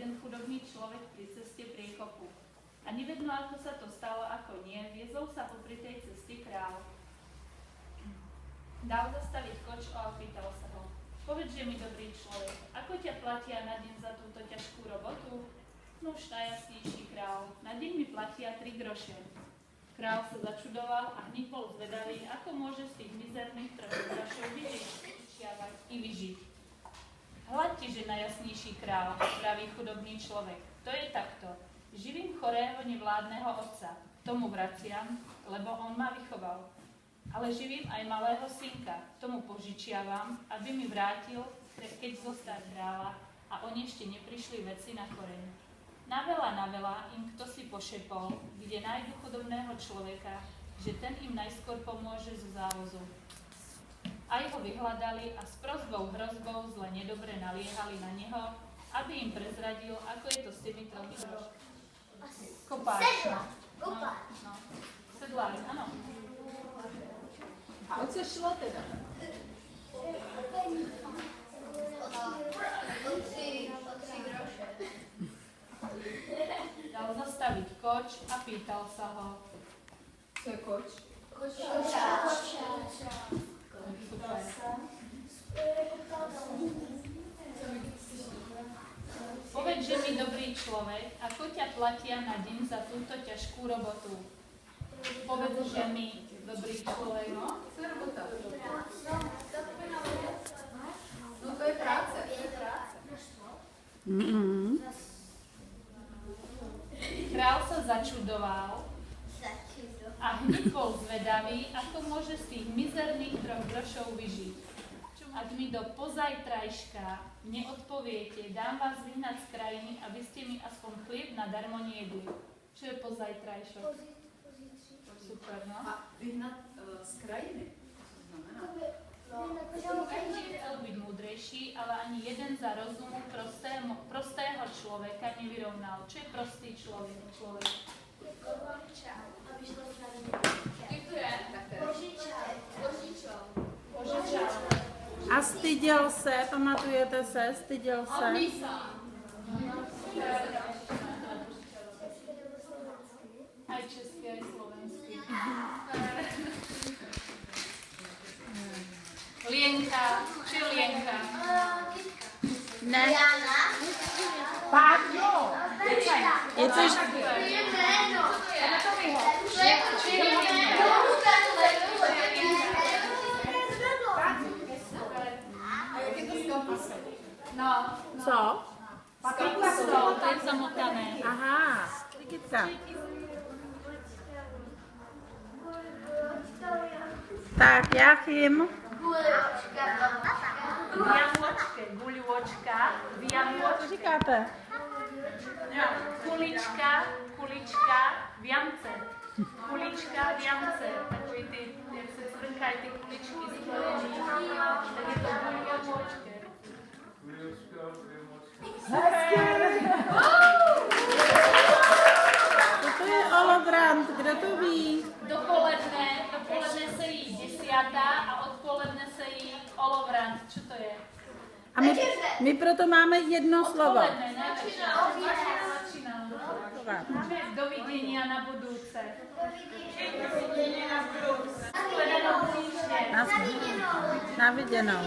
jeden chudobný človek pri ceste priekopu. Ani vedno, ako sa to stalo, ako nie, viezol sa popri tej ceste kráľ. Dal zastaviť kočo a opýtal sa ho: Povedže mi, dobrý človek, ako ťa platia na deň za túto ťažkú robotu? Nuž, najjasnejší kráľ, na deň mi platia 3 groše. Kráľ sa začudoval a hneď bol zvedavý, ako môže z tých mizerných 3 grošov vyžiť i vyžiť. Hľadte, že najjasnejší kráľ, pravý chudobný človek, to je takto. Živím chorého nevládneho otca, tomu vraciam, lebo on ma vychoval. Ale živím aj malého synka, tomu požičiavam, aby mi vrátil, keď zostal kráľa a oni ešte neprišli veci na koreň. Naveľa im kto si pošepol, kde nájdu chudobného človeka, že ten im najskôr pomôže zo závozu. Aj ho vyhľadali a s prosbou hrozbou zle nedobre naliehali na neho, aby im prezradil, ako je to s tými 3 grošmi. Kopáč. No. Sedlár, áno. O co šlo teda? O 3 groše. Dal zastaviť koč a pýtal sa ho. Co je koč? Povedže mi, dobrý človek, ako ťa platia na deň za túto ťažkú robotu? Povedže mi, dobrý človek. No, co je robota? No to je práce. Král sa začudoval a hneď bol zvedavý, ako môže z tých mizerných 3 grošov vyžiť. Ak mi do pozajtrajška neodpoviete, dám vás vyhnať z krajiny, aby ste mi aspoň chlieb nadarmo nejedli. Čo je pozajtrajšok? Super, no. A vyhnať z krajiny? Co to znamená? Každý chcel byť múdrejší, ale ani jeden za rozumu prostého človeka nevyrovnal. Čo je prostý človek? Požičal. A styděl se, pamatujete se, styděl se. Aj český, aj slovenský. Lienka, či Lienka? Ne, Páťo. je to Či Lienka? No. co? To je zamotané. Aha, kytka. Tak, Jáchym. Guľočka, Co viamôčka, říkáte? kulička, viamce. Kulička, viamce. Takový ty, jak se cvrkají ty kuličky skleněný, tak je to guľočka. To je olovrant, kdo to ví? Dopoledne se jí 10. a odpoledne se jí olovrant. Co to je? A my proto máme jedno slovo. Odpoledne, ne? Začínám. Dovidění a na budouce. Na viděnou.